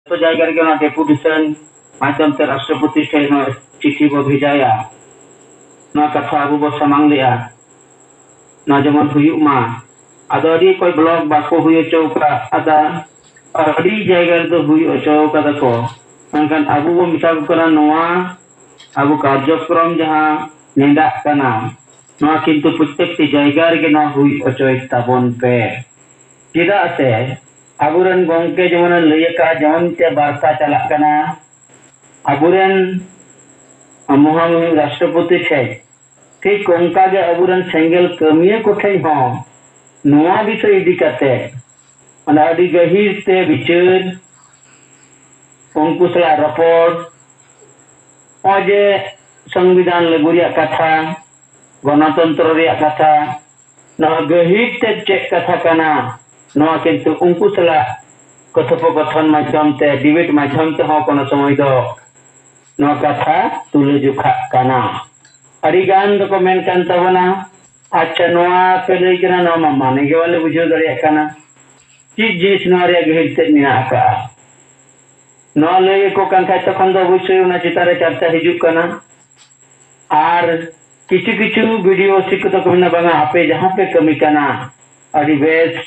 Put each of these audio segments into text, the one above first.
तो जायगा रे डेपुटेशन माध्यम से राष्ट्रपति ठेन चिठी को भेजाया ना कथा अबू बो सामांग लिया ना जमन हुयुक मा आदो अडी कोई ब्लॉग बाको हुयो चौका आदा अडी जायगा रे हुयो चौका दको मनकान अबू बो मिता करा नोआ अबू कार्यक्रम जहां नेंदा कना नोआ किंतु प्रत्येक जायगा रे ना हुयो चोय ताबन पे चेदा से अबुरन गोंके जमन लयका जमन ते वार्ता चलक कना अबुरन महामहिम राष्ट्रपति ठे ठीक उनका गे अबुरन सेंगल कमिया को ठे हो नोआ विषय इदी कते अना अडी गहिर ते विचार उनको सला रिपोर्ट अजे संविधान लगुरिया कथा गणतंत्र रिया कथा न गहिर ते चेक कथा कना नोआ किंतु उनको सला कथोपकथन माध्यम ते डिबेट माध्यम ते हो कोनो समय दो नोआ कथा तुले जुखा काना अड़ी गान दो को मेन कान तबना अच्छा नोआ पे लई कना नोआ माने के वाले बुझो दरिया काना चीज जिस नोआ रे गहिरते मिना का नोआ लई को कान खाय तखन दो बुझो उना चितारे चर्चा हिजुक काना आर किछु किछु वीडियो सिक तो कमना बांगा आपे जहां पे कमी काना अड़ी बेस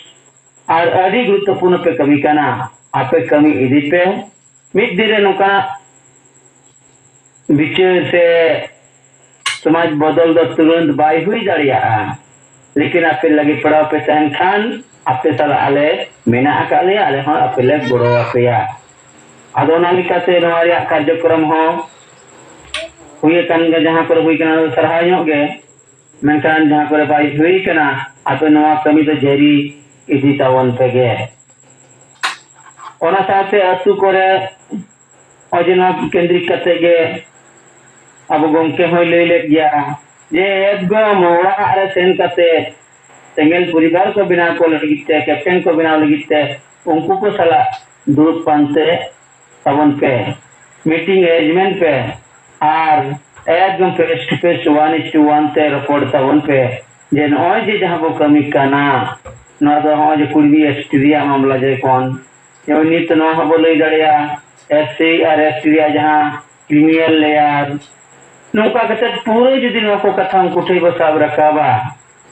और अड़ी गुरुत्वपूर्ण पे कमी काना आपे कमी इदी पे मिद दिरे नुका विचार से समाज बदल दो तुरंत बाई हुई दाड़िया लेकिन आपे लगे पड़ा पे सहन खान आपे साला आले मेना आकाले आले हाँ आपे लग बड़ो आपे या आदोना लिखा से नवारिया कार्यक्रम हो हुए कान के जहाँ पर हुई कना सराहनीय गे मेनकान जहाँ पर बाई हुई कना आपे नवा कमी तो जेरी इसी तावन पे गे ओना साथे अतु करे अजना केंद्रित करते गे अब गोंके होय ले ले गया जे एकदम मोड़ा अरे सेन करते सेंगल परिवार को बिना को लगिते कैप्टन को बिना लगिते उनको को सला दूध पानते तावन पे मीटिंग अरेंजमेंट पे आर एकदम फेस टू फेस 1:1 ते रिपोर्ट तावन पे जे नय जे जहां को कमी काना ना तो हाँ जो कुर्बी एस्ट्रिया मामला जे कौन ये नित ना हो बोले दरिया एससी और एस्ट्रिया जहाँ क्रिमिनल लेयर नौका कते पूरे जो दिन को कथा उनको ठे बसाब रखाबा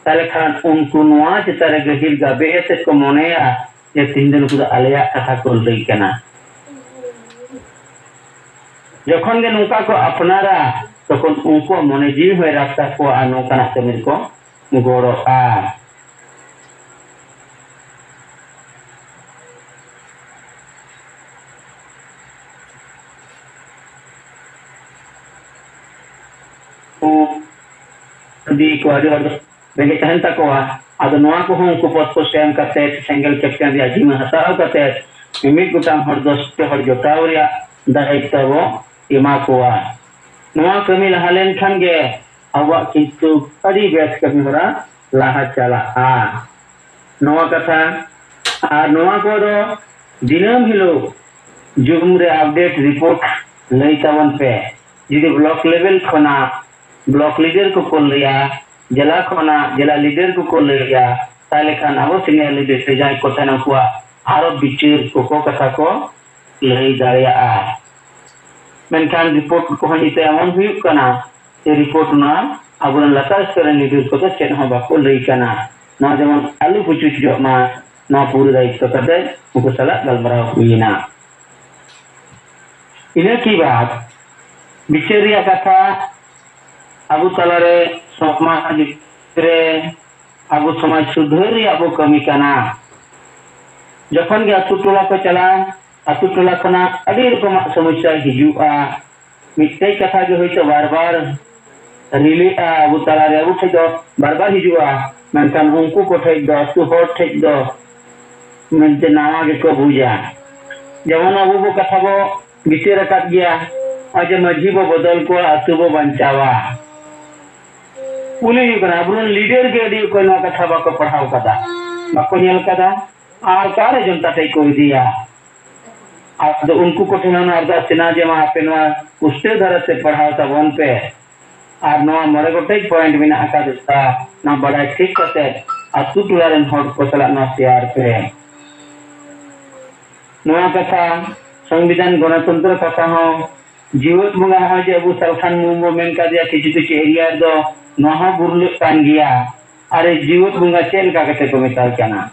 ताले खान उनको नोआ चितारे गहिर गाबे से को मोनेया ये तीन दिन को आलिया कथा को लई कना जखन के नौका को अपनारा तखन उनको मने जीव होय रास्ता को आ नौका ना तमिल को गोड़ो आ दी को आदि बेगे तहन तक हुआ आदो नोआ को हम को पद को स्टैम करते सिंगल कैप्टन रे अजी में हसाव करते मिमिक गुटाम हर दोस्त हर जोटावरिया दायित्व वो इमा कोआ नोआ कमी लहालेन खान गे अवा किंतु अड़ी बेस कमी होरा लाहा चला आ नोआ कथा आ नोआ को दो दिनम हिलो जुम रे अपडेट रिपोर्ट लई तावन पे जिदि ब्लॉक लेवल खना ब्लॉक लीडर को कॉल लिया जिला खोना जिला लीडर को कॉल लिया ताले खान अब सीनियर लीडर से जाए को तना हुआ आरो बिचर को कथा को लई दाया आ मेनखान रिपोर्ट को हनी ते अमन हुई कना ये रिपोर्ट ना अब लता स्तर लीडर को तो चेन हो बाको लई कना ना जमन आलू पुचु जो मा ना पूरे दायित्व करते उनको सला गलबरा हुई ना इन्हें की बात बिचरिया कथा अबु तलारे समाज रे अबु समाज सुधर अबु कमी कना जखन के अतु टोला को चला अतु टोला खना अड़ी रकम समस्या हिजुआ मिटै कथा जो होय तो बार-बार रिली अबु तलारे अबु थे दो बार-बार हिजुआ मनकान उनको को थे दो अतु होट थे दो मनते नावा के को बुझा जवन अबु को कथा को बिचे रखत गया आज मजी बो बदल को अतु बो बंचावा उन्हें अबुरन लीडर के अड़ी कोई ना कथा बाको पढ़ाव कदा बाको नेल कदा आर कार जनता तै को दिया आज उनको को ठेना अर्दा सिना जे मा पेनवा उसते धर से पढ़ाव ता वन पे आर नवा मरे गोटे पॉइंट बिना आका दिस्ता ना बड़ा ठीक करते अतु टुलारन हट को सला ना शेयर पे नवा कथा संविधान गणतंत्र कथा हो जीवत बंगा हो जे अबू सरखान मुर्मू मेन का दिया किछु किछु एरिया दो नहा बुरलु कान गया अरे जीवत बंगा चेल का कते को मेता कना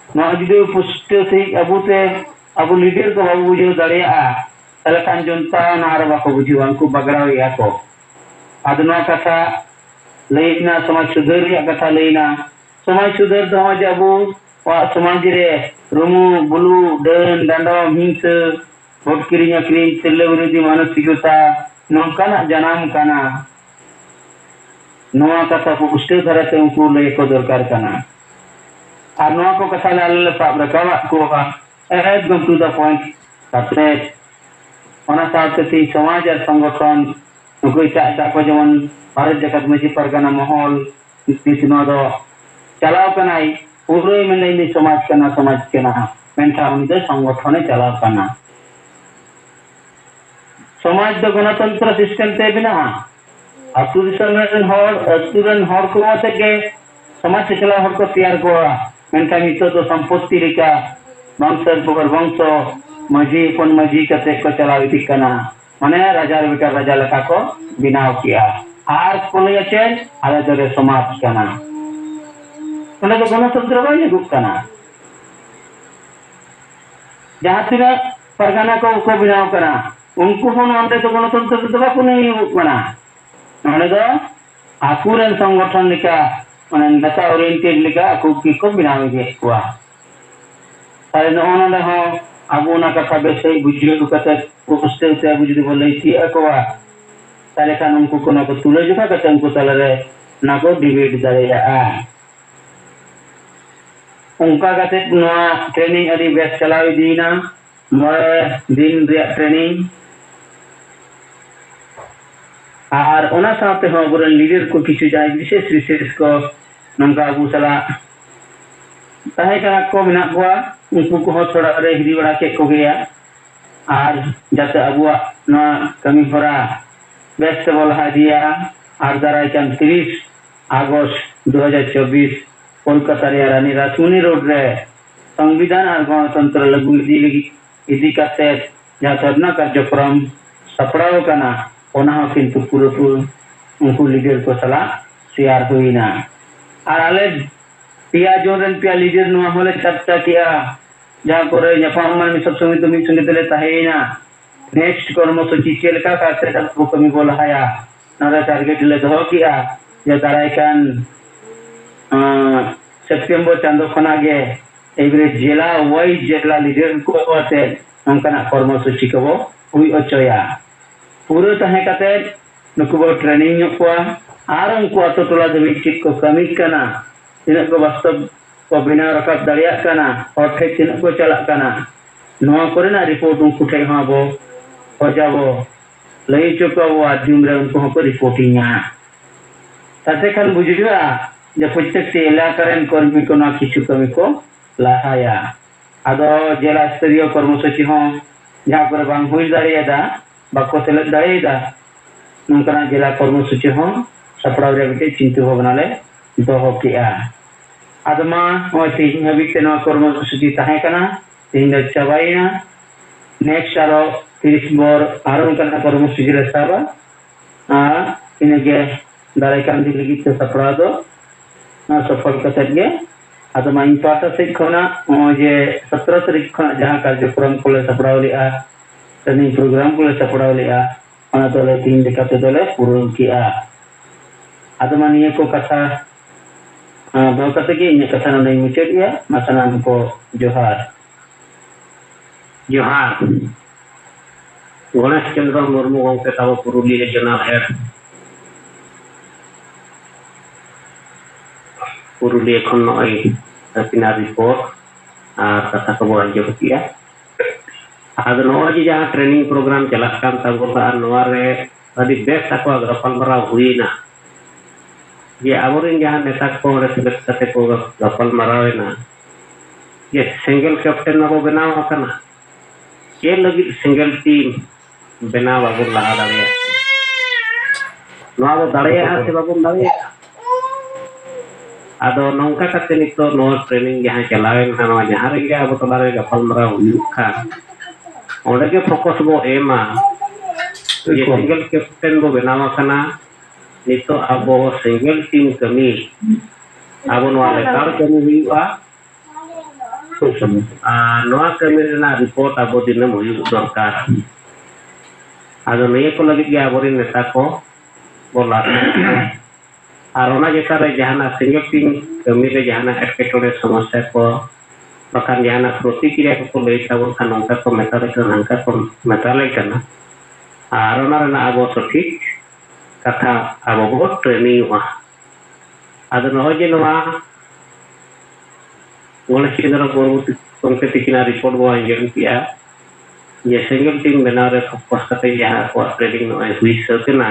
ना जुदि पुष्ट से अबू ते अबू लीडर को बाबू बुझो दड़िया तले खान जनता नार बाको बुझो उनको बगड़ाव या को आदना कथा लेना समाज सुधर रिया कथा लेना समाज सुधर दो जे अबू वा समाज रे रुमु बुलु डन डांडो हिंस भोट किरिंग अक्रिंग तिरले विरोधी मानसिकता नौकाना जनाम काना नोआ कथा को पुष्ट धरते उनको ले को दरकार काना और नोआ को कथा लाले साब रकावा को एकदम टू द पॉइंट ताते ओना साथी समाज और संगठन उनको इटा को जेमन भारत जगत मजी परगना महल किसनो दो चलाव कनाई पूरे में नहीं समाज केना मेनठा उन दे संगठन चलाव कना समाज दो गणतंत्र सिस्टम ते बिना अतु दिसम अतुरन हर को के समाज से चला हर को तैयार को मेनठा नितो तो संपत्ति रिका वंशर पुगर वंश मजी कोन मजी कते को चलाव इति कना माने राजा बेटा राजा लका को बिनाव किया आर कोले चेन आले दरे समाज कना उन्हें तो गणतंत्र बाई गुप्तना जहां तिना परगना को बिनाव कना उनको अंदर तो गणतंत्र तो बाको नहीं बना उन्हें तो आकुरन संगठन लिखा माने नेता ओरिएंटेड लिखा को बिनाव के हुआ तारे नोना हो अबो ना कथा बेसे बुझियो कथा पुस्ते से बुझि बोले थी अकवा तारे खान उनको को ना को तुले जुका कथा उनको तलरे ना को डिबेट दारेया उनका कथे नोआ ट्रेनिंग अरी बेस चलावी दीना मोए दिन रे ट्रेनिंग और ओना साथे हो बुरन लीडर को किछु जाय विशेष को नंका अबू सला ताहे का को बिना हुआ उनको को थोड़ा रे हिरी बड़ा के को गया और जाते अबुआ ना कमी भरा बेस्ट बोल हा दिया और दाराय चान 30 अगस्त 2024 कोलकाता रे रानी रासमुनी रोड रे संविधान और गणतंत्र लागू इदी काते जहाँ धरना कार्यक्रम सपड़ाव कना ओना किंतु पूरा उनको लीडर को सला शेयर हुईना और आले पिया जोरन पिया लीडर नुआ होले चर्चा किया जहाँ करे जपान में सब समय तो मिशन देले ताहेना नेक्स्ट कर्मसूची चेलका काते को कमी बोला हाया नरा टारगेट ले दो किया जे दाराय कान सेप्टेम्बर चांदो खनागे एवरे जिला वाइज जिला लीडर को आते उनका कर्मसूची को हुई अचया पूरे तहे काते नुको ट्रेनिंग को आर उनको अतो टोला दे चिक को कमी कना इन को वास्तव को बिना रकब दरिया कना और थे तीन को चला कना नोआ करे ना रिपोर्ट उनको ठे हाबो हो जाबो लई चुका वो आदिम रे उनको को रिपोर्टिंग आ ताते खान बुझिया जे प्रत्येक से इलाकारेन कर्मी को ना किछु कमी को लाहाया आदो जिला स्तरीय कर्मसूची हो जहां पर बांग हुई दाड़ियादा बाको सेलेक्ट दाड़ियादा नंकना जिला कर्मसूची हो सपड़ाव रे बिटे चिंतु भावनाले दोहो किया आदमा ओ तीन हबी तेनो कर्मसूची ताहे कना तीन चबाइना नेक्स्ट आरो 30 बोर आरो कना कर्मसूची रे साबा इनगे दारे कान दिलगी ते सपड़ा दो ना सफल कतगे आदमा इन पाटा से खना जे 17 तारीख खना जहां कार्यक्रम को सपड़ाव लिया ट्रेनिंग प्रोग्राम को सपड़ाव लिया ओना तोले 3 दिखाते तोले पूर्ण किया आदमा निये को कथा बहुत के इन कथा नहीं मुचेत या मसना को जोहार जोहार गणेश चंद्र मुर्मू गंके ताबो पुरुली रीजनल हेड पुरुली एखन नय रचना रिपोर्ट और कथा को आंजो किया आद नोजी जहां ट्रेनिंग प्रोग्राम चला कान ताबो आर नोआ रे अदि बेस ताको गपलमरा हुईना ये आवरिन जहां नेता को रेस्पेक्ट करते को गपल मरावेना ये सिंगल कैप्टन ना को बनाव हकना के लगी सिंगल टीम बनाव बाबू लहा दाड़िया नोआ दाड़िया से बाबू दाड़िया आदो नौका करते नितो नो ट्रेनिंग जहां चलावे ना जहां रे अब तो बारे गपल मरा हुई खान ओंडे के फोकस बो एमा ये सिंगल कैप्टन बो बनावा कना नितो आबो सिंगल टीम कमी आबो नवा लेतार कमी हुआ नवा कमी रेना रिपोर्ट आबो दिनम हुई दरकार आदो नये को लगे गया आबो नेता को बोला और ओना जेता रे जहाना सिंगल टीम कमी रे जहाना एटकेटोरे समस्या को बखान जहाना प्रतिक्रिया को लई ताबो खान उनका को मेतारे कन अंका को मेताले कना और ओना रेना आबो सठिक कथा आबो बो ट्रेनिंग हुआ आदो नहो जे नवा गणेश चंद्र मुर्मू गंके तिकिना रिपोर्ट बो अंजम किया ये सिंगल टीम बनाव रे फोकस कते जहां को ट्रेनिंग नो हुई सकना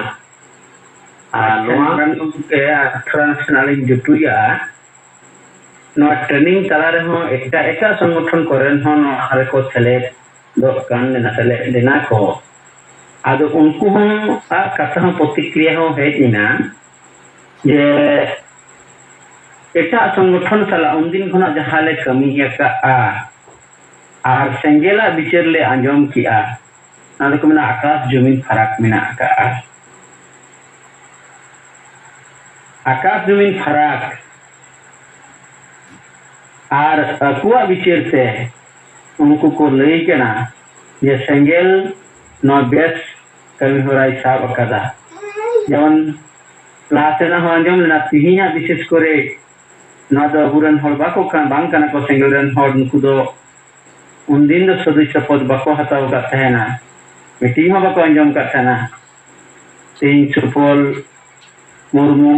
ट्रांसनेशनल जुटुया ट्रेनिंग तला रहे एटा एटा संगठन करेन को सेलेक्ट दो कान लेना को आदो उनको कथा प्रतिक्रिया हो हेजिना जे एटा संगठन सला उनदिन खना जहाले कमी का आर सेंगेला बिचार ले आंजम किया ना को मेना आकाश जमीन फरक मेना का आकाश जमीन फरक और अकुआ बिचार से उनको को लई केना ये सेंगेल नो बेस कमी होराई साब अकादा जेमन लासे ना आंजम लेना तिहिया विशेष करे ना दो अबुरन हर बाको कान बांग काना को सेंगेल रन हर नुकु दो उनदिन दो सदस्य पद बाको हताव का तहना मीटिंग हो बाको अंजम का तहना तीन सुपौल मुर्मू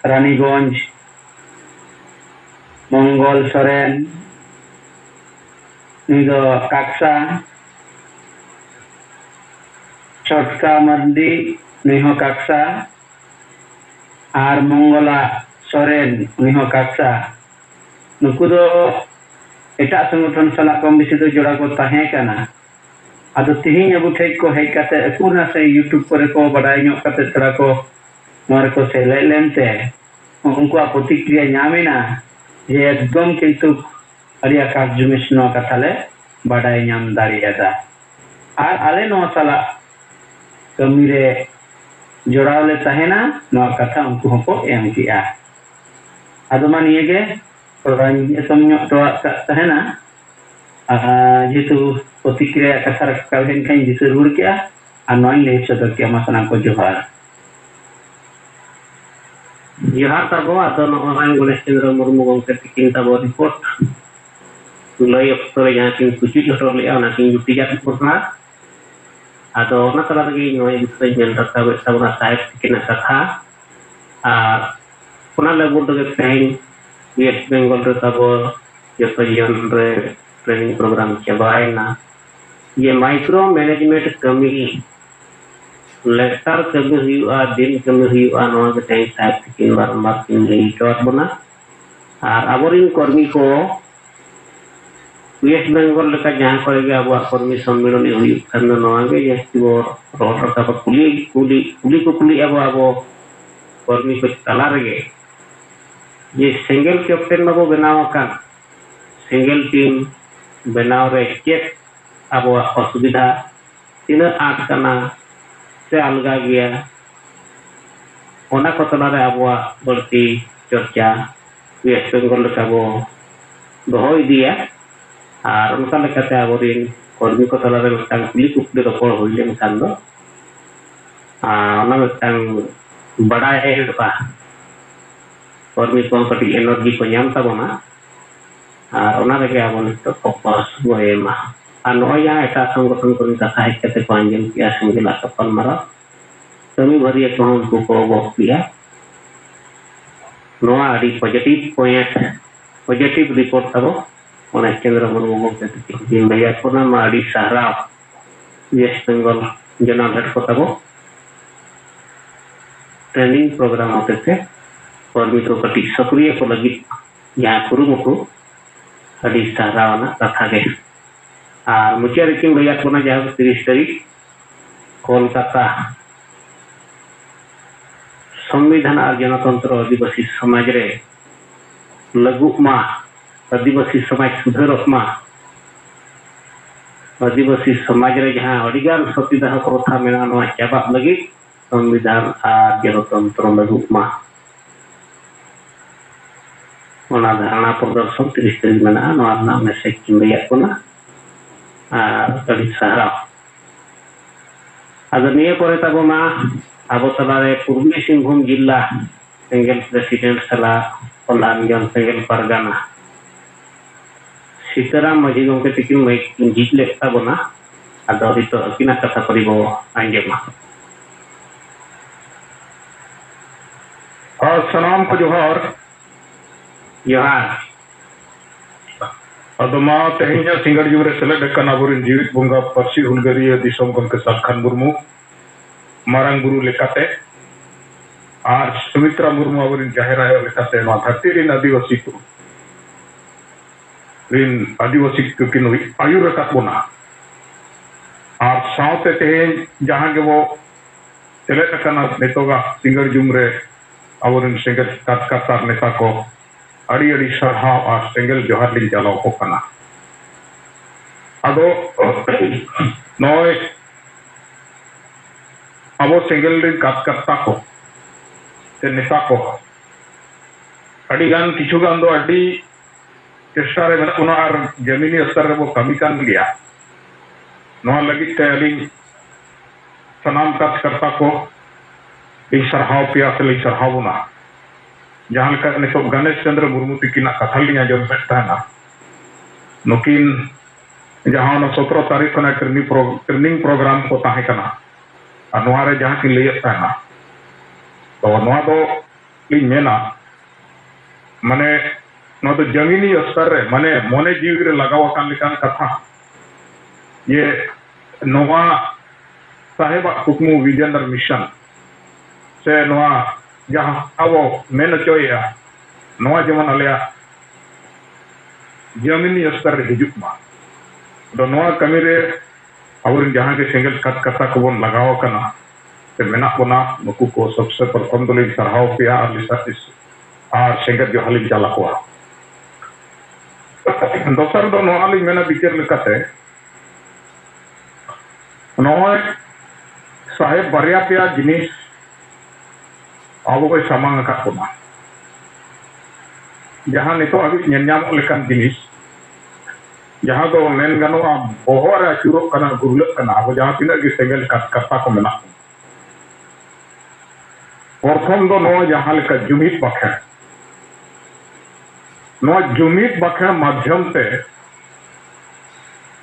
रानीगंज मंगल सोरेन निदो काक्सा चटका मर्दी निहो काक्सा आर मंगला सोरेन निहो काक्सा नुकु दो एटा संगठन सला कम बेसी दो जोड़ा को ताहे कना आदो तिहिं अबु ठेक को हेक काते अकुना से यूट्यूब पर को बडाई नो काते तरा को मोर को से लेनते उनको प्रतिक्रिया नामेना ये एकदम किंतु अरि आकाश जुमिस नो कथाले बडाई नाम दारियादा आर आले नो सला कमी रे जोड़ावले ताहेना नो कथा उनको को एम किया आदो मान ये के समझो तो ताहेना जेतु प्रतिक्रिया कथा रखा खाई जिसे रूढ़ किया और नॉन ले सदर किया मसना को जोहार जोहार ताबो आदो नोन गणेश चंद्र मुर्मू गंके तिकिन ताबो रिपोर्ट लई अक्तरे जहां किन कुची जोटो ले आना किन जुटी जात पुरना आदो ना तला लगी नोय बिसय जन रखा बेताबना साहेब तिकिन कथा आ पुना लगुड के कहीं वेस्ट बेंगल रे ताबो जो जीवन रे ट्रेनिंग प्रोग्राम चबायना ये माइक्रो मैनेजमेंट कमी लेटर कमी हुआ दिन कमी हुआ नवा के टाइम साहब किन बार किन रिटोर बना और अबोरिन कर्मी को वेस्ट बेंगल लेका जहां करे अब कर्मी सम्मेलन हुई खान नवा के जेतिबो रोटर का कुली कुली कुली को कुली अब कर्मी को तला रे ये सिंगल कैप्टन बाबू बनाव का सिंगल टीम बनाव रे चेक अब असुविधा तीन आठ कना से अलगा गया ओना को तला रे अब बढ़ती चर्चा वेस्ट बेंगल का वो दो दिया और उनका लेकाते आबोरिन कर्मी को तला रे मिटांग कुली कुपली रपड़ होइले खान दो ओना मिटांग बड़ा है बा कर्मी को कटी एनर्जी को नाम ताबोना और ओना रे आबो नितो फोकस बोएमा आ नोया एटा संगठन को कथा है कते को अंजम किया संगला सफल मारा कमी भरिया को उनको को बॉक्स किया नोआ अडी पॉजिटिव पॉइंट पॉजिटिव रिपोर्ट ताबो गणेश चंद्र मुर्मू को दिन भैया को ना माडी सहारा वेस्ट बेंगल जनरल हेड को ताबो ट्रेनिंग प्रोग्राम होते थे कर्मी को कटी सक्रिय को लगी यहाँ कुरुमुटु अडी सहारावना कथा के और मुचिया रेकिंग भैया को ना जहाँ 30 तारीख कोलकाता संविधान और जनतंत्र आदिवासी समाज रे लघु मा आदिवासी समाज सुधारक मा आदिवासी समाज रे जहां अड़ीगान सतीदाह प्रथा मेना नवा चाबा लगी संविधान और गणतंत्र लागू मा ओना धारणा प्रदर्शन 30 तारीख मेना नवा ना मैसेज किमरिया कोना अड़ी सारा अद निये परे तबो मा अब तलारे पूर्वी सिंहभूम जिला सिंगल प्रेसिडेंट सला पलानजन सिंगल परगाना सीताराम माझी गंके तिकिन मैं जीत लेता बना अदरी तो अकिना कथा परिबो आंजेमा सलाम को जोहार अदमा तेहिया सिंगड़ जुरे सेलेक्ट कन आबोरिन जीवित बुंगा परसी हुलगरिया दिसोम गंके साखान मुर्मू मारांग गुरु लेकाते और सुमित्रा मुर्मू आबोरिन जाहेरायो लेकाते मा धरती रिन आदिवासी को रिन आदिवासी किन आयुर रकात बोना और सावते तेहेन जहां के वो सेलेक्ट कन नेतोगा सिंगड़ जुमरे आबोरिन सेंगल कातकातार नेता को अड़ी अड़ी सरहाव और सेंगल जोहार लिंग जालाव को कना अदो नॉय अब सेंगल रिन कातकाता को ते नेता को अड़ी गान किछु गान दो अड़ी चेष्टा रे मेना उना और जमीनी स्तर रे वो कमी कान गया नॉ लगी ते अलिंग सनाम कातकाता को इ सरहाव पिया से सरहाव ना जहां का नितो गणेश चंद्र मुर्मू तिकिना कथा लिया जो बेटा नुकिन जहां 17 तारीख का ट्रेनिंग प्रोग्राम को ताहे कना अनुहारे जहां की लेता है तो नवा दो इन मेना माने न तो जमीनी स्तर रे माने मोने जीव रे लगाव कान लिकान कथा ये नवा साहेब कुकमु विजन मिशन से नवा जहां अब मेन चोया नवा जमन अलया जमीनी स्तर रे हिजुक मा तो नवा कमी रे और जहां के सिंगल कथा को बन लगाव कना ते मेना कोना नुकु को सबसे प्रथम तो सरहाव पिया और लिसातिस और सिंगल जो हालिन चला हुआ दोसर दो नवा लिंग मेना बिचार लेकाते नवा साहेब बारिया पिया जिनिस अब कोई सामान का कोना जहां नितो अभी नेन्याम लेकान जिनिस जहां तो मेन गानो बोहर चुरो कना गुरुल कना अब जहां तिना के सेंगल कथा को मेना प्रथम दो नो जहां लेका जुमित बाखे नो जुमित बाखे माध्यम से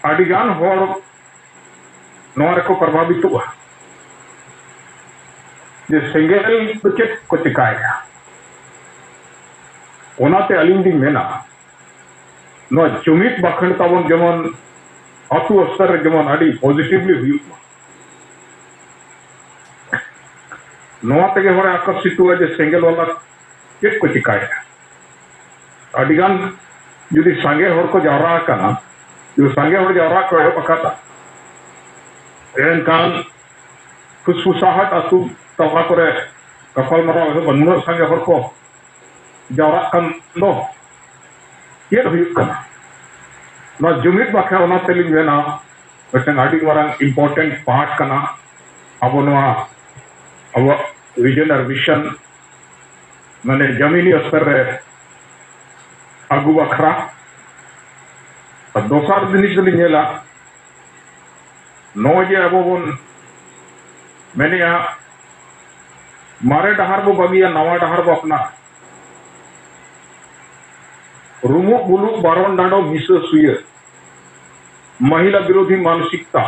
अडिगान होर नो रे को प्रभावित हुआ जे सेंगल चेक को चिकाया ओनाते अलिंग दिन मेना नो जुमित बाखण ताबन जमन अतु स्तर जमन अड़ी पॉजिटिवली हुआ नवा तेगे होरे आकर्षित हुआ जे सेंगल वाला चेक को चिकाया अडिगान जुदी सांगे होर को जावरा कना जो सांगे होर जावरा को है पकाता एन कान फुसफुसाहट अतु तवा करे कफल मरा बन्नो संगे हर को जावरा कन दो ये हुयुक कना ना जुमित बाखे ओना तेलिंग वेना मिटन आडी मारंग इंपोर्टेंट पार्ट कना अब नवा अब विजन मिशन माने जमीनी स्तर रे आगु बखरा दोसार जिनिस दली नेला नो जे अब बन मैंने मारे डहार बो बगिया नवा डहार बो अपना रुमु बुलु बारोन डांडो मिस सुय महिला विरोधी मानसिकता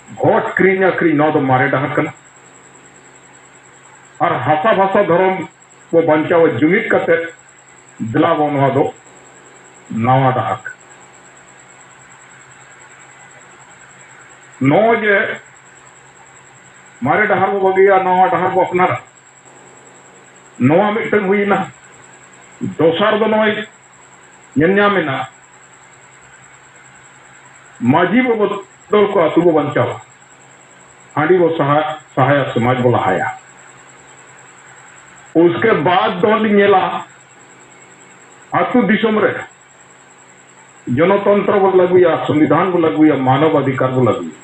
भोट क्रीन क्री नौ तो मारे डहार कना और हासा भाषा धर्म वो बंचाव जुमित कते दिला वो नवा दो नवा डहार नो जे मारे डहार बो बगिया नवा डहार बो अपना नवा मिटन हुई ना दोसार दो नवा नेन्यामेना माजी बो बदल को अतु बो बंचाव हांडी बो सहाय समाज बो लहाया उसके बाद दो नेला अतु दिसोम रे जनतंत्र बो लगुया संविधान बो लगुया मानव अधिकार बो लगुया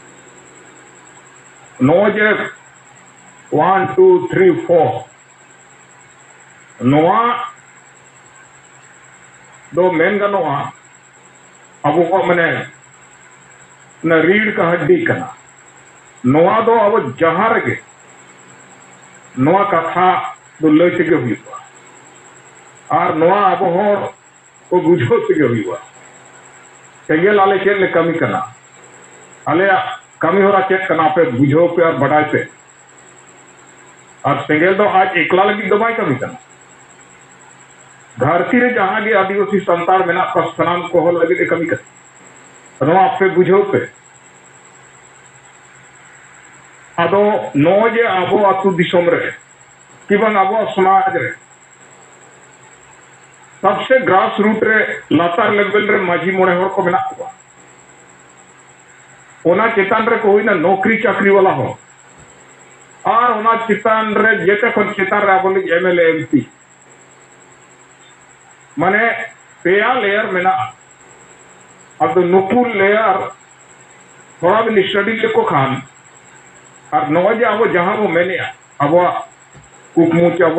नो जे 1 2 3 4 नोआ दो मेन गनोआ अब को मने न रीढ़ का हड्डी कना नोआ दो अब जहां रगे नोआ कथा दो लय तेगे हुआ और नोआ अब हर को बुझो तेगे हुआ तेगेल आले चेक ले कमी कना आले कमी हो रहा चेक कना पे बुझो पे और बढ़ाए पे और तेगेल तो आज एकला लगी दबाई कमी कना धरती रे जहां गे आदिवासी संतार मेना पस्तनाम को हो लगे कमी कर नोआ पे बुझो पे अदो नो जे आबो आतु दिसोम रे कि बंग आबो समाज रे सबसे ग्रास रूट रे लातार लेवल रे माझी मोड़े हर को मेना हुआ ओना चेतान रे कोई ना नौकरी चाकरी वाला हो और ओना चेतान रे जेते खन चेतान रे आबो एमएलए एमपी माने पेया लेयर मेना अब तो नुकुल लेयर थोड़ा भी स्टडी ले को खान और नौजे अब जहां वो मैंने अब कुकमुच अब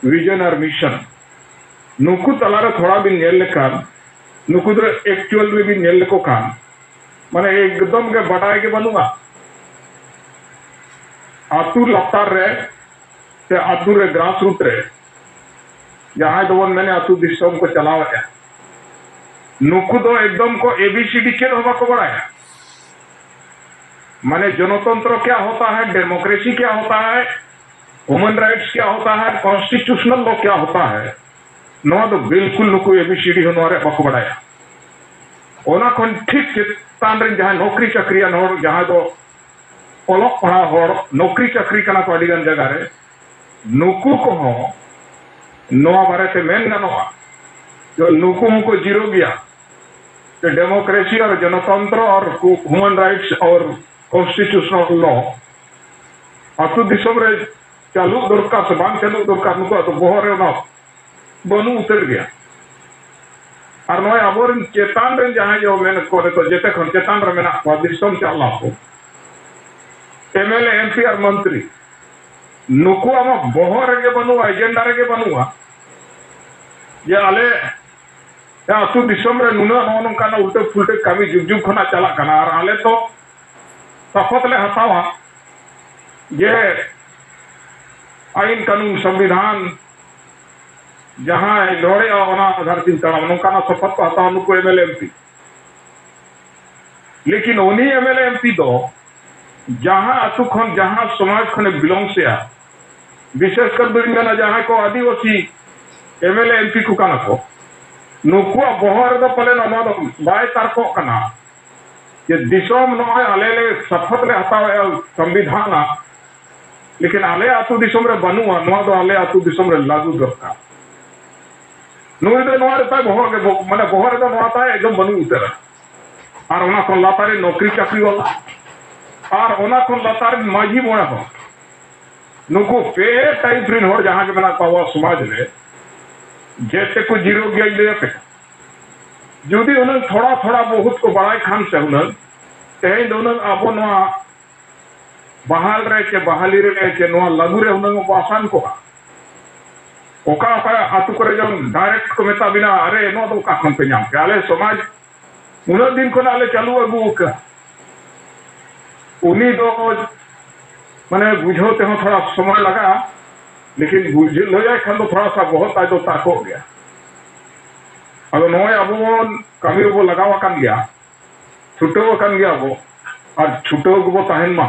विजन और मिशन नुकु तलारे थोड़ा भी नेल लेकर नुकु तो एक्चुअल में भी नेल को खान माने एकदम के बढ़ाए के बनूंगा आतुर लतार रे से आतुर रे ग्रास रूट रे जहां तो मैंने आतु दिसम को चलावा है नुकु तो एकदम को एबीसीडी के होगा को बढ़ाया माने जनतंत्र क्या होता है डेमोक्रेसी क्या होता है ह्यूमन राइट्स क्या होता है कॉन्स्टिट्यूशनल लॉ क्या होता है नवा तो बिल्कुल नुकु एबीसीडी होनवारे बाको बढ़ाया ओना खन ठीक चितान रे जहां नौकरी चाकरियान होर जहां तो ओलोक पढ़ा होर नौकरी चाकरी कना को अडिगन जगह रे नुकु को हो नवा बारे से मेन गनोआ जो नुकु को जीरो गया तो डेमोक्रेसी और जनतंत्र और ह्यूमन राइट्स और कॉन्स्टिट्यूशनल लॉ अतु दिसम रे चालू दरकार से बांग चालू दरकार नुकु तो बोहरे ना बनु उतर गया और नय आबोर चेतान रे जहां जो मेन करे तो जेते खन चेतान रे मेना दिसम चला को एमएलए एमपी और मंत्री नुकु आम बोहर रे बनुआ एजेंडा रे बनुआ ये आले आतु दिसम रे नुना नोनका ना उल्टे फुलटे कमी जुग जुग खना चला कना और आले तो शपथ ले हतावा ये आईन कानून संविधान जहां लड़े ओना आधार चिंता नोनका ना शपथ को हतावा नुकु एमएलए एमपी लेकिन उन्हीं एमएलए एमपी दो जहां अतु खन जहां समाज खने बिलोंग से आ विशेषकर बिरंगना जहां को आदिवासी एमएलए एमपी को काना को नुकुआ बोहर दो पले ना दो बाय तारको कना ये दिसोम नय आले ले शपथ ले हतावे संविधान लेकिन आले आतु दिसोम रे बनुआ नो दो आले आतु दिसोम रे लागू दरकार नुई दो नोर ता बोहर के माने बोहर दो नोता है एकदम बनु उतर और ओना को लातारे नौकरी चाकरी वाला और ओना को लातारे माझी मोड़ा हो नुकु पे टाइप रिन होर जहां के बना पावा समाज ले जैसे को जीरो गया ले पे जुदी उन थोड़ा थोड़ा बहुत को बड़ाई खान से उन तेहे दोनों आपो नवा बहाल रहे के बहाली रे के नवा लागू रे उन को आसान को ओका ओका आतु करे जो डायरेक्ट को मेता बिना अरे नो तो का खन पे नाम के आले समाज उन दिन को नाले चालू अगु का उन्हीं दो माने बुझोते हो थोड़ा समय लगा लेकिन बुझ हो जाए खन तो थोड़ा सा बहुत आज तो ताको हो गया अब नोय अब कमी वो लगावा कन गया छुटो कन गया वो और छुटो वो तहन मा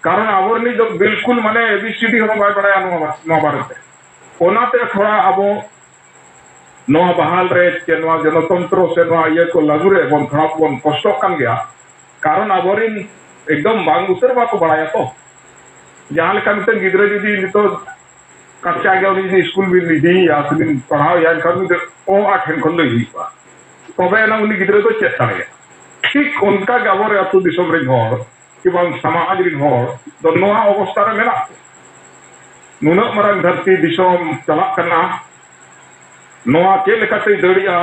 कारण आवर नहीं जो बिल्कुल माने एबीसीडी हो बाय बड़ा नो भारत ओनाते थोड़ा अब नो बहाल रे के नो जनतंत्र से नो ये को लागू रे बन थोड़ा बन कष्ट कन गया कारण आवरिन एकदम बांग उतर बा को बढ़ाया तो जहां लेका मितन गिदरे जुदी नितो कक्षा गया उनी स्कूल भी निदी या सुन पढ़ाओ या कर ओ आठन खन लई बा तबे ना उनी गिदरे तो चेता है ठीक उनका गावर अतु दिसम रे घर कि बन समाज रे घर तो नोआ अवस्था रे मेना नुना मरंग धरती दिसम चला करना नोआ के लेकाते दड़िया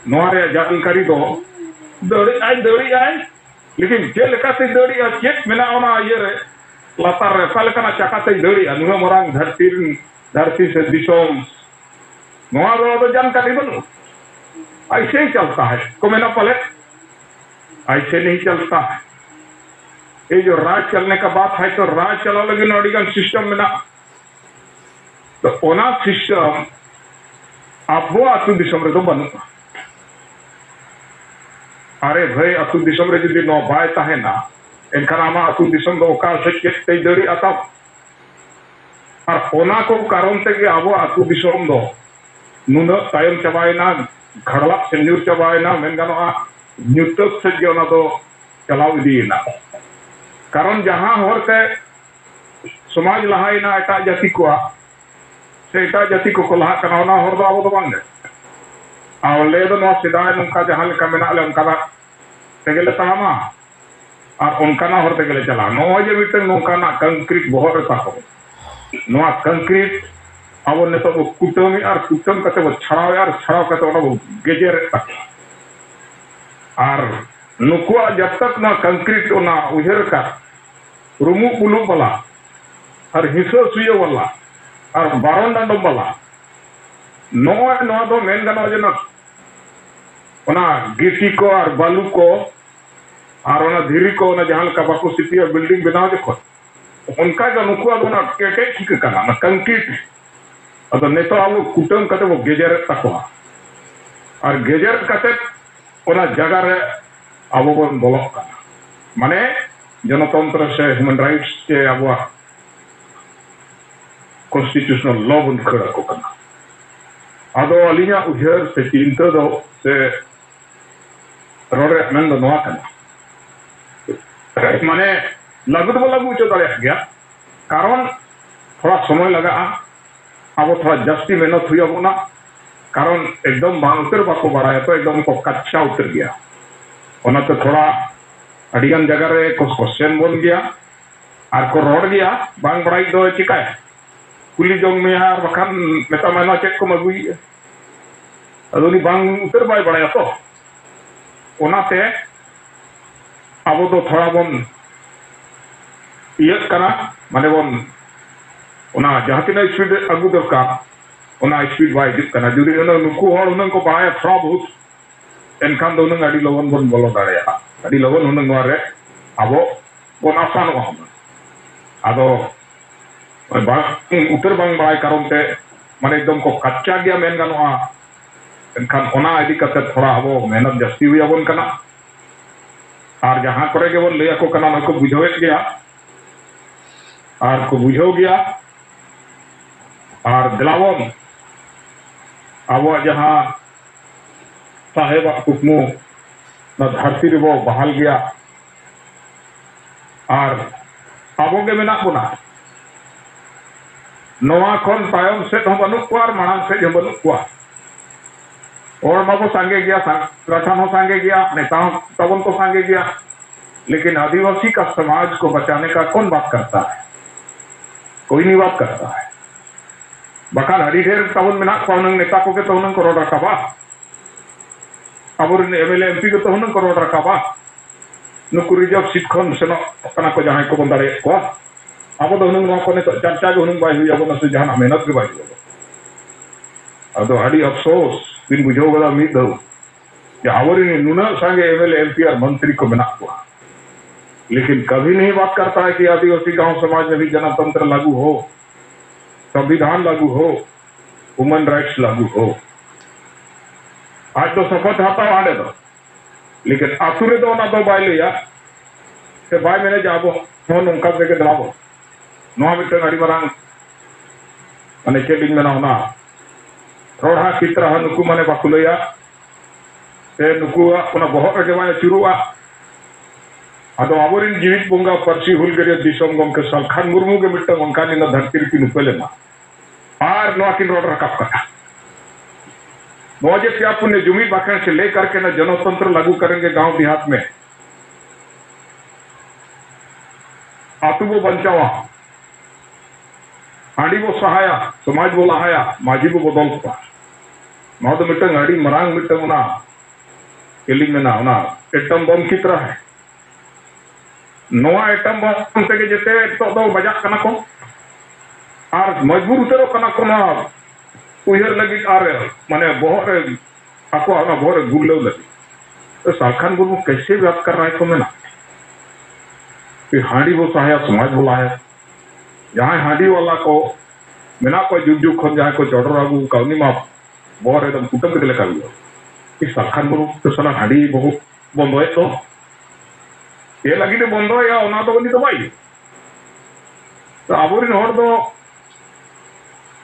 नोआ रे जानकारी दो दड़ी आई लेकिन जे लेकाते दड़ी आ चेक मेना ओना ये रे लातार रे सालकना चकाते दड़ी नुना मरांग धरती से दिशोम नोआ दो जानकारी बनो ऐसे ही चलता है को मेना पहले ऐसे नहीं चलता है। ये जो राज चलने का बात है तो राज चला लगे नोडिगन सिस्टम में ना तो ओना सिस्टम आप वो अतु दिशम रे तो बनुआ अरे भाई अतु दिशम रे जदी नो बाय ताहे ना एनखान आमा अतु दिशम दो का से के दड़ी आता और ओना को कारण ते कि अब अतु दिशम दो नुना तायम चबायना घड़वा से न्यूर चबायना मेन गानोआ न्यूटक से जो ना तो चलाव दीना कारण जहां होरते समाज लहाइना एटा जाति को से एटा जाति को लहा कनावना होर दो अब तो बांगे आवले दो नो सिदाय नंका जहां लेका मेना ले उनका तेगेले तामा और उनका ना होर तेगेले चला नो जे मिटे नोका ना कंक्रीट बहुत रहता हो नो कंक्रीट अब ने तो कुटमी और कुटम कते वो छड़ाव यार छड़ाव कते वो गेजेर और नुकुआ जब तक ना कंक्रीट ना उजर का रुमु पुलु वाला और हिस्सो सुयो वाला और बारोंडांडम वाला नो दो मेन गाना जे ना गिटी को और बालू को और ना धीरी को ना जहां का बाको सिटी और बिल्डिंग बनाओ देखो उनका जो नुकुआ दो ना केटे ठीक करना ना कंक्रीट अदो नेतो आलो कुटम कते वो गेजर तको और गेजर कते ओना जगह रे अब बन बोलक का माने जनतंत्र से ह्यूमन राइट्स के अब कॉन्स्टिट्यूशनल लॉ बन खड़ा को करना अदो अलिया उजर से चिंता दो से रोडे मन दो नोआ करना माने लागू चो दाड़े गया कारण थोड़ा समय लगा अब थोड़ा जस्ती मेहनत हुई होना कारण एकदम बांतर बाको बढ़ाया तो एकदम को कच्चा उतर गया ओना तो थोड़ा अड़िगन जगह रे को क्वेश्चन बन गया और को रोड गया बांग बड़ाई दो चिकाय कुली जोंग में यार बखान मेता मना चेक को मगुई अदोनी बांग उतर बाय बड़ाया तो ओना ते अब तो थोड़ा बन ये करा माने बन ओना जहां तिना स्पीड अगु दरकार ओना स्पीड बाय दिक कना जुदी नुकु हर उनन को बाय थोड़ा बहुत एनखान दो उनन गाड़ी लगन बन बोलो दाड़े गाड़ी लगन उनन रे आबो बन आसान हो आदो उतर बांग बाय कारण ते माने एकदम को कच्चा गया मेन गानोआ एनखान ओना इदी कते थोड़ा आबो मेहनत जस्ती हुई आबन कना और जहां करे के बन लेया को कना नको बुझावे गया और को बुझो गया और दिलावन अब जहां साहेब कुकमु न धरती रे वो बहाल गया और अब के मेना बुना नोआ खन तायम से हम बनु को और मांग से हम बनु को और माको सांगे गया संगठन हो सांगे गया नेताओं तबन को सांगे गया लेकिन आदिवासी का समाज को बचाने का कौन बात करता है कोई नहीं बात करता है बकाल हरी ढेर तबन में ना कौन नेता को के तो उन्हें करोड़ रखा बा अब एमएलए एमपी को तो उन्हें करोड़ रखा बा नुकु रिजर्व सीट खन से ना को जहां को बंदारे को अब तो उन्हें को ने तो चर्चा जो उन्हें बाई हुई अब न से जहां मेहनत के बाई हुई अब तो हड़ी अफसोस बिन बुझो वाला उम्मीद दो कि आवरी नुना संगे एमएलए एमपी और मंत्री को बना हुआ लेकिन कभी नहीं बात करता है कि आदिवासी गांव समाज में भी जनतंत्र लागू हो संविधान लागू हो ह्यूमन राइट्स लागू हो आज तो शपथ आता आने दो लेकिन आसुरे दो ना दो बाय लिया से बाय मैंने जाबो फोन उनका देके दलाबो नोआ मिटन अड़ी मरांग माने चेडिंग में ना होना रोड़ा चित्र हा नुकु माने बाकुलया से नुकु उना बहुत के माने चुरुआ अदो आवरिन जीवित बोंगा परसी हुलगरिया दिसम गम के सलखान मुर्मू के मिटन उनका निना धरती की नुपेले ना और नोआ किन रोड रकाप कटा नोजे क्या पुण्य जुमी बाकन से लेकर के ना जनतंत्र लागू करेंगे गांव देहात में आतुबो बंचावा आड़ी वो सहाया समाज वो लहाया माजी वो बदल पा नौ तो मिटन आड़ी मरांग मिटन ना एलिंग में ना एटम बम की तरह है नोआ एटम बम से जेते तो बजाक कना को और मजबूर उतरो कना को ना उहर लगी और माने बहुत आपको बहुत गुल्लो लगी तो सालखान मुर्मू कैसे बात कर रहा है तो मैं ना कि हांडी वो है समाज बोला है जहाँ हांडी वाला को मेना को जुग खन जहाँ को चौड़र आगू कौनी मा बहुत एकदम कुटुम के लेकर इस सालखान मुर्मू तो साला हांडी बहुत बंद है तो ये लगी तो बंद है या उना तो बनी तो भाई तो आबोरी नोर दो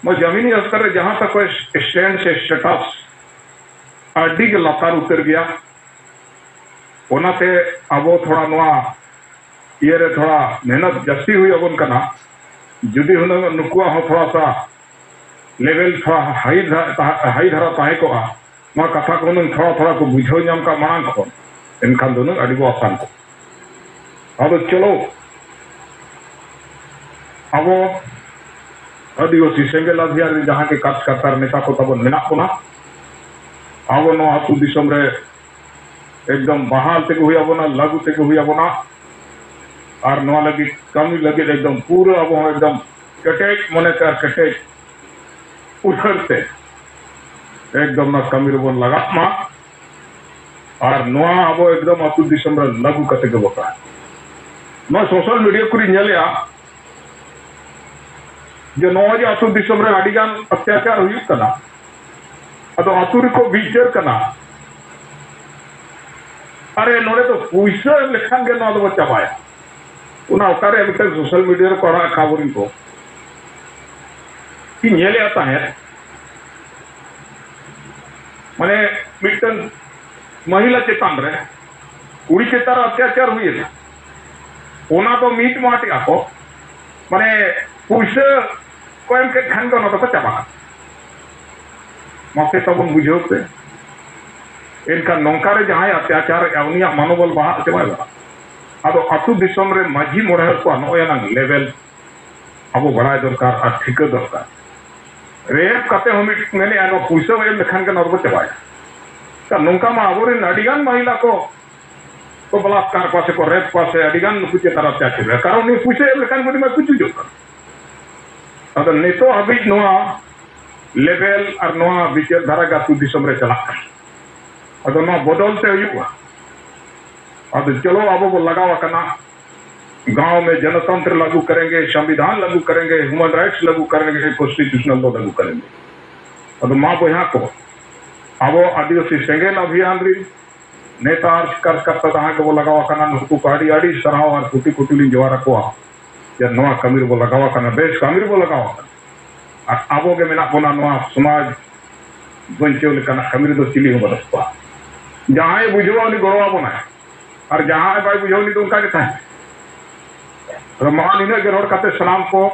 मैं जमीनी स्तर जहाँ तक स्टैंड से स्टेटस आरडी के लातार उतर गया ओनाते अबो थोड़ा नवा ये रे थोड़ा मेहनत जस्ती हुई अबन करना जुदी हुन नुकुआ हो थोड़ा सा लेवल थोड़ा हाई धरा ताहे को मा कथा को थोड़ा को बुझो नाम का मांग को इनखान दोनों अड़ी को आसान को अब चलो अबो आदिवासी सेंगेल अभियान जहाँ के कार्यकर्ता नेता को तब मेना को ना अब नो आतु दिसम रे एकदम बहाल तक हुई अब ना लागू तक हुई अब ना और नो लगी कमी लगी एकदम पूरा अब एकदम कटेज मने कर कटेज उठरते एकदम ना कमी बन लगा मा और नो अब एकदम आतु दिसम रे लागू कते के बता नो सोशल मीडिया कुरी नेलिया जो नौज आतु दिसम रे अडिगान अत्याचार हुई कना अतो आतुरी को विचार करना अरे नोड़े तो पुइसा लेखान के नौ चाबाया उना ओकारे अभी तक सोशल मीडिया रे कोड़ा खबरी को कि नेले आता है माने मिटन महिला चेतान रे कुड़ी चेतार अत्याचार हुई है ओना तो मीट माटी आको माने पुइसा कोयम के खान को न तो चाबा मौके तब बुझे इनका नौकारे जहाँ अत्याचार उनिया मनोबल बहा चाबा अब अतु दिसम रे माझी मोड़े को नोना लेवल अब बड़ा दरकार और ठीक दरकार रेप कते हम मैंने आनो पुइसा एम लेखान के नरबो चाबाया नौका मा अब अडिगान महिला को बलात्कार पासे को रेप पासे अडिगान कुछ तार अत्याचार कारण नहीं पुइसा एम लेखान को मैं कुछ जो अब नितो अभी नोआ लेवल और नोआ विचार धारा का तु दिसम रे चला अब नोआ बदलते हुआ अब चलो अब वो लगावा करना गांव में जनतंत्र लागू करेंगे संविधान लागू करेंगे ह्यूमन राइट्स लागू करेंगे कॉन्स्टिट्यूशनल लॉ लागू करेंगे अब माँ यहाँ को अब आदिवासी सेंगेल अभियान री नेता कार्यकर्ता तहाँ के वो लगावा करना नुकु काड़ी आड़ी सराव और कुटी कुटी जवारा को या नवा कमीर वो लगावा करना बेस कमीर वो लगावा करना और आबो के मेना बोना नवा समाज बंचो लेकना कमीर दो चिली हो बदस्पा जहाँ बुझवा उन्हें गौरवा बनाए और जहाँ भाई बुझो नहीं तो उनका क्या है महान इन्हें गरोड़ करते सलाम को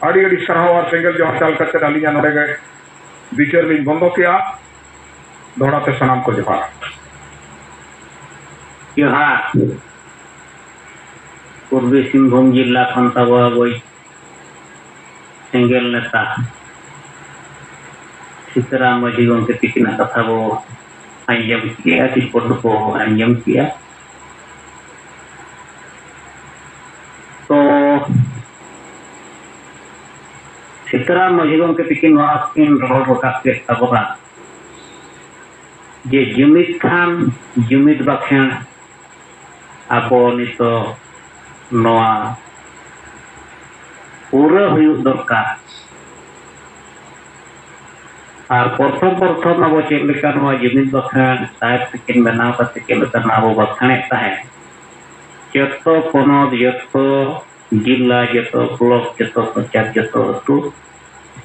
अड़ी अड़ी सराव और सेंगल जो चाल करते डाली जान रह गए बीचर में बंदो किया दौड़ाते सलाम को जवाब पूर्वी सिंहभूम जिला खन तबा गई सेंगेल नेता सीताराम मांझी गंके तिकिना कथा बो आंजम किया रिपोर्ट को आंजम किया तो सीताराम मांझी गंके तिकिन वाकिन रोड रकाब के तबरा जे जुमित खान जुमित बाखेन आपो नितो नोआ पूरा हुई दरकार और प्रथम अब चेक जुमित बाखान साहेब तकिन बनाव का चेक अब बाखाने जो पनत जो जिला जो ब्लॉक जो पंचायत जो अतु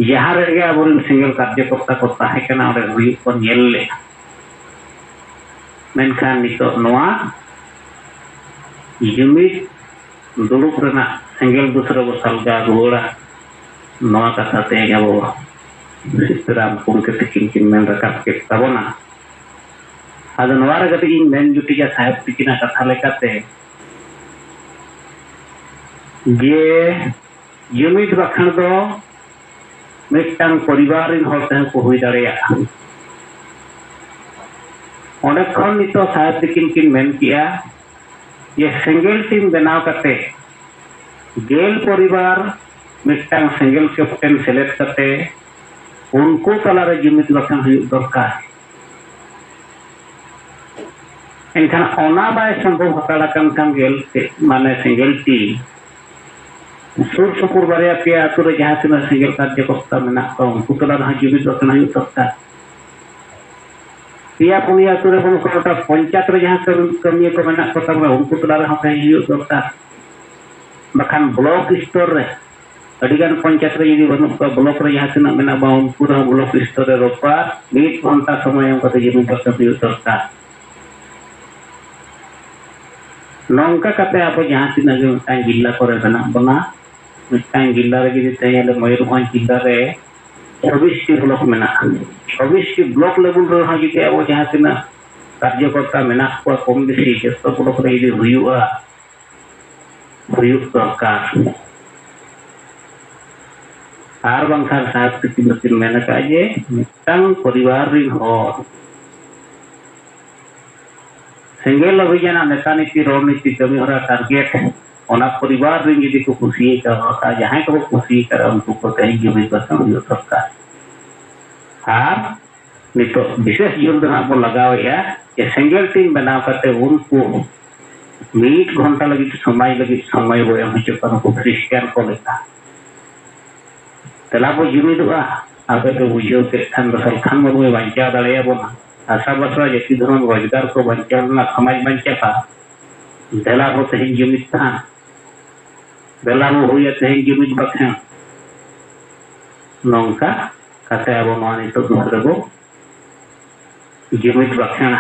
जहाँ रे अब सिंगल कार्यकर्ता को तहकना को नेल मेनखान नितो नोआ जुमित दुड़ुब रेना सेंगेल दूसरे वो सलगा रुआड़ा नवा कथा ते अब सीताराम गंके तिकिन किन मेन रकाब के तबना आदो नवा रे गति इन मेन जुटिया साहेब तिकिना कथा लेकाते जे जुमित बाखान दो मिटांग परिवार इन हर तह को हुई दाड़ेया ओंडे खन नितो साहेब तकिन किन मेन किया ये सेंगेल टीम बनाव कते गेल परिवार मिट्टांग सेंगेल कैप्टन सेलेक्ट कते उनको तलारे जुमिद बखान हुई दरकार एनखान ओना बाय संभव हताड़ा kan गेल माने सेंगेल टीम सुर सुपुर बारे पे आतु रे जहां तिना सेंगेल कार्यकर्ता मेना को उनको तलारे जुमिद बखान हुई दरकार पिया पुनिया आतु रे कोनोटा पंचायत रे जहां कमिया को मेना को तब उनको तलारे हताई हुई दरकार बखान ब्लॉक स्तर रे अडिगान पंचायत रे यदि बनु ब्लॉक रे जहां तिना मेना बा पूरा ब्लॉक स्तर रे रोपा 1 घंटा समय हम कते जुमिद बखान हुई दरकार नौका कते आप जहां तिना जो मिटांग जिला करे बना बना मिटांग जिला रे जदि तैयाले मयूरभंज जिला रे 26 टी ब्लॉक मेना 26 टी ब्लॉक लेवल रे हा जदि आप जहां तिना कार्यकर्ता मेना को कम बेसी जस्तो ब्लॉक रे यदि हुयुआ हुयुक सरकार आर बंखार साहब तिन मेना का जे मिटांग परिवार रे हर सेंगेल अभियान नेता नीति रणनीति कमी हरा टारगेट ओना परिवार रे यदि को खुशी का जहां को खुशी कर उनको को कहीं जुमिद बखान हुई सरकार आर नितो विशेष योजना को लगाया ये सेंगेल टीम बनाव करते उनको 1 घंटा लगी समय वो हम चुका को क्रिश्चियन को लेता तला को जुमिदुआ आगे तो बुझो के खान बसल खान मरुए बांचा दड़िया बोना आशा बसरा जति धर्म रोजगार को बंचाना समाज बंचा देला को तेहन जुमिद था देला वो हुई तेहन जुमिद बखान नौका कते अब मानी तो दूसरे को जुमिद बखाना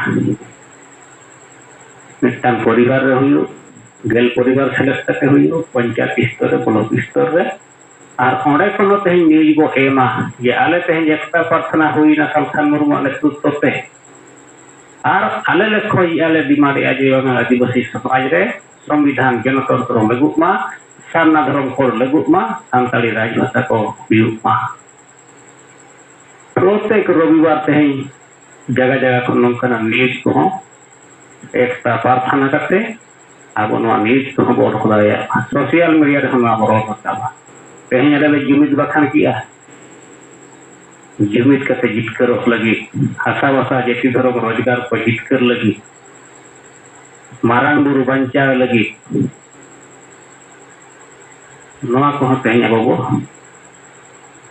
मिट्टान परिवार रे हुई गेल परिवार सेलेक्ट करते हुई पंचायत स्तर रे ब्लॉक स्तर रे और ओंडे कोनो तेहन न्यूज को एमा जे आले तेहन एकता प्रार्थना हुई ना कलखान मुर्मू नेतृत्व ते और आले लक्ष्य आले डिमांड आज आदिवासी समाज रे संविधान गणतंत्र लगुमा सारना धर्म को लगुमा सानताली राजभाषा को बियुमा प्रत्येक रविवार तेहन जगह जगह को नौकना न्यूज को एकता प्रार्थना करते अब न्यूज को बोर्ड खुदाया सोशल मीडिया रे हम बोर्ड करता तेहन आले जुमिद बखान किया जुमिद कते जितकर लगी हासा वासा जति धर्म रोजगार को जितकर लगी मारांग बुरु बंचा लगी नवा को तेहन अब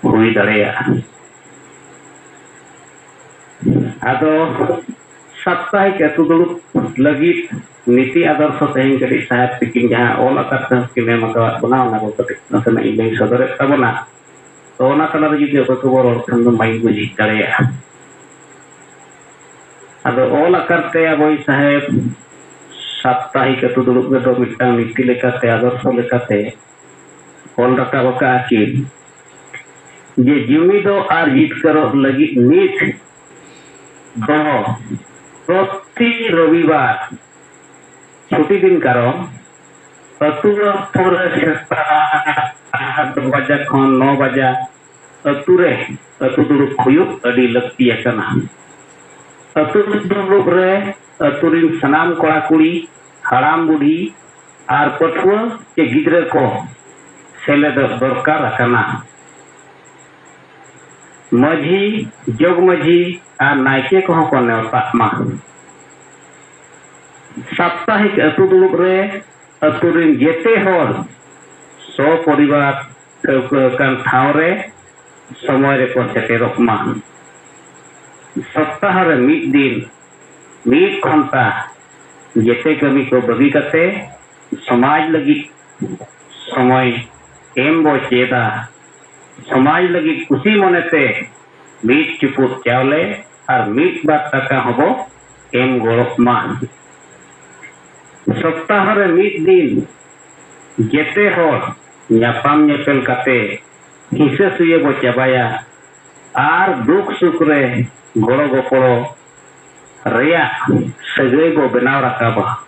हुई दड़ेया आदो साप्ताहिक अतु दुड़ुब लगी नीति आदर्श तेहन कटी साहेब तकिन जहां ऑल आकार के में मका बनावना को कटी नसना इले सदर तबना तो ओना तला रे जुदी को बोर खन दो माई बुझी दड़ेया अब ऑल आकार ते अबई साहेब साप्ताहिक अतु दुड़ुब के तो मिटांग नीति लेकाते आदर्श लेकाते ऑल रका बका की जे जुमिदो आर जीत करो लगी नीत दो प्रति रविवार छुट्टी दिन कारण अतुर बजा खन 9 बजा अतुरे अतु दुड़ुब हुयुक अडी लक्ति एकना अतु दुड़ुब रे अतुरिन सनाम कोड़ा कुड़ी हाड़ाम बुढ़ी आर पठुआ के गिद्रे को सेलेद दरकार रखना मझी जोग मझी और नायके को नेवता मा साप्ताहिक अतु दुड़ुब रे अतुरिन जेते होर सौ परिवार कान ठाव रे समय रे को सेटेरक मा सप्ताह रे मिद दिन 1 घंटा जेते कमी को बगी कते समाज लगी समय एम बो चेदा समाज लगी खुशी मनते 1 चुपुत चावले और 1 बार टाका हबो एम गोरक मा सप्ताह रे मिद दिन जेते होर ᱧᱟᱯᱟᱢ ᱧᱮᱯᱮᱞ ᱠᱟᱛᱮ ᱦᱤᱥᱟᱹ ᱥᱩᱭᱟᱹ ᱵᱚ ᱪᱟᱵᱟᱭᱟ ᱟᱨ ᱫᱩᱠ ᱥᱩᱠ ᱨᱮ ᱜᱚᱲᱚ ᱜᱚᱯᱚᱲᱚ ᱨᱮᱭᱟᱜ ᱥᱟᱹᱜᱟᱹᱭ ᱵᱚ ᱵᱮᱱᱟᱣ ᱨᱟᱠᱟᱵᱟ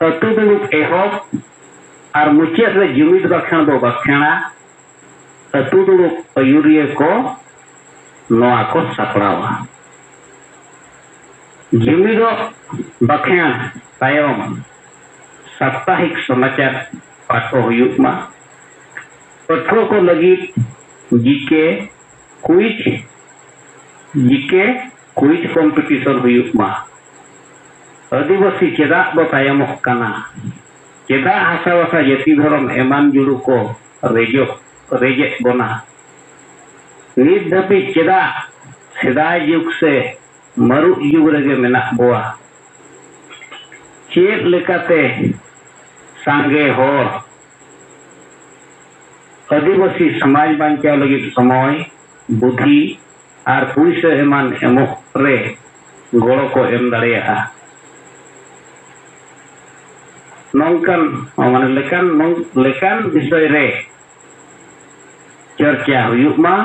ᱟᱹᱛᱩ ᱫᱩᱲᱩᱵ ᱮᱦᱚᱵ ᱟᱨ ᱢᱩᱪᱟᱹᱫ ᱨᱮ ᱡᱩᱢᱤᱫ ᱵᱟᱠᱷᱟᱱ ᱵᱚ ᱵᱟᱠᱷᱟᱱᱟ ᱟᱹᱛᱩ ᱫᱩᱲᱩᱵ ᱟᱹᱭᱩᱨᱤᱭᱟᱹ ᱠᱚ ᱱᱚᱣᱟ ᱠᱚ ᱥᱟᱯᱲᱟᱣᱟ जमी दो बाखेन तायम साप्ताहिक समाचार पाठो हुयुक मा पाठो को लगी जीके क्विज कंपटीशन हुयुक मा आदिवासी चेदा बो तायमक काना चेदा हासावासा जाति धर्म एमान जुड़ू को रेजे बना नित धापी चेदा सेदाय युग से मरु युग रेगे मेना बोआ चेद लेकाते सांगे होर आदिवासी समाज बांचा लगी समय बुद्धि और पुलिस एमान एमोक रे गड़ो को एम दाड़ेया नौकन माने लेकान विषय रे चर्चा हुयुक मा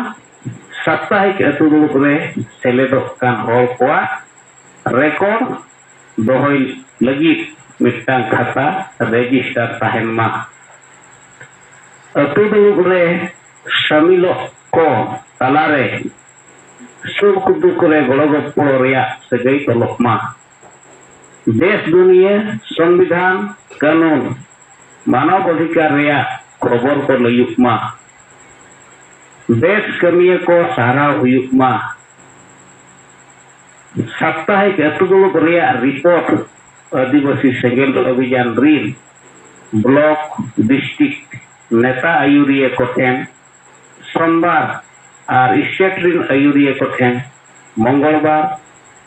साप्ताहिक अतु दुड़ुब रे सेलेदोग कान होर कोआ रेकर्ड दोहय लगी मिटांग खाता रेजिस्टर ताहेन मा अतु दुड़ुब रे शामिलो को तालारे सुख दुख रे गड़ो गप्पो रेया सगै तलक मा देश दुनिया संविधान कानून मानव अधिकार रेया खबर को लयुक मा देश कमिया को सहारा हुयुक मा साप्ताहिक अतु दुड़ुब रेया रिपोर्ट आदिवासी सेंगेल अभियान रीन ब्लॉक डिस्ट्रिक्ट नेता आयुरिया कोठेन सोमवार और स्टेट रीन आयुरिया कोठेन मंगलवार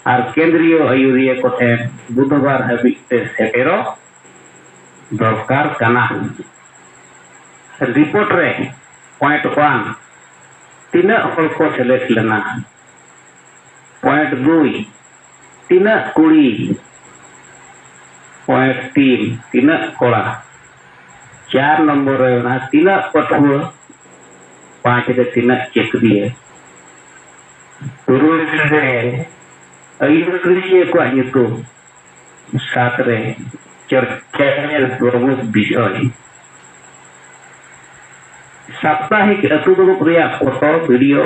और केंद्रीय आयुरिया कोठेन बुधवार हाबिते सेटेरो दरकार काना रिपोर्ट रे पॉइंट 1 तीना हल को सेलेक्ट लेना पॉइंट 2 तीना कुड़ी पॉइंट 3 तीना कोड़ा 4 नंबर रे ना तीना पठुआ 5 रे तीना चेक दिए तुरुल रे आयुरिया को आयुतो 7 रे चर्चा प्रमुख विषय साप्ताहिक अतु दुड़ुब रेया photo video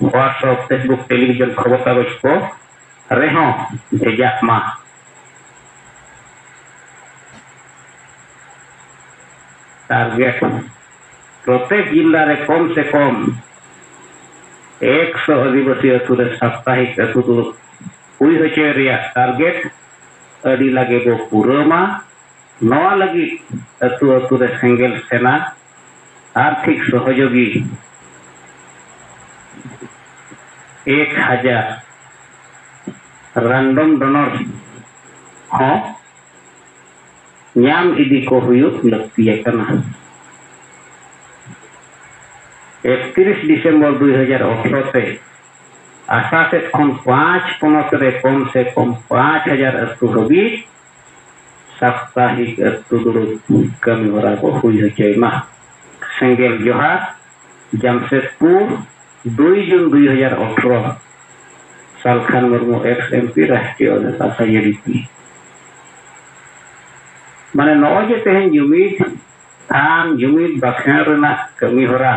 WhatsApp Facebook television खबर कागज को रेहों भेजा मा टारगेट प्रत्येक जिला रे कम से कम 100 आदिवासी अतु रे साप्ताहिक अतु दुड़ुब हुई होचे रेया टारगेट अड़ी लगे बो पूरा मा नवा लगी अतु अतु रे सेंगेल सेना आर्थिक सहयोगी 1000 रैंडम डोनर हाँ न्याम इदी को हुयुक लक्तिया कना 31 दिसंबर 2018 से आशा से 5 पोनत रे कम से कम 5000 अतु हबी साप्ताहिक अतु दुड़ुब कमी होरा को हुई होचे मा सेंगेल जोहार जमशेदपुर 2 जून 2018 सालखान मुर्मू एक्स एमपी राष्ट्रीय नेता सायरीपी माने नौजे तेहन जुमिद थान जुमिद बाखेन रेना कमी होरा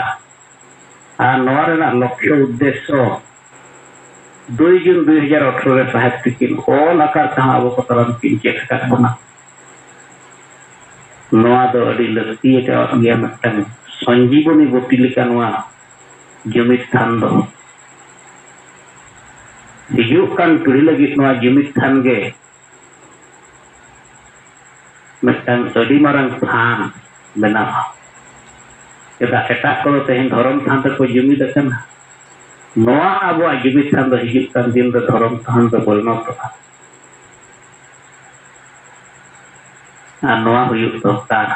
आ नवा रेना लक्ष्य उद्देश्य 2 जून 2018 रे साहेब तिकिन ऑल आकार तहा अब को तरन किन चेक कर बना नवा दो अडी लक्ति एटा गया मटन संजीवनी बोटी लेका नवा जुमिद थान दो हिजुक कान पीढ़ी लगी नवा जुमिद थान गे मटन अडी मारंग थान बनावा एदा एटा को तेहन धर्म थान को जुमिद अकना नवा अब जुमिद थान दो हिजुक कान दिन दो धर्म थान दो परिणत आ नवा हुयुक दरकार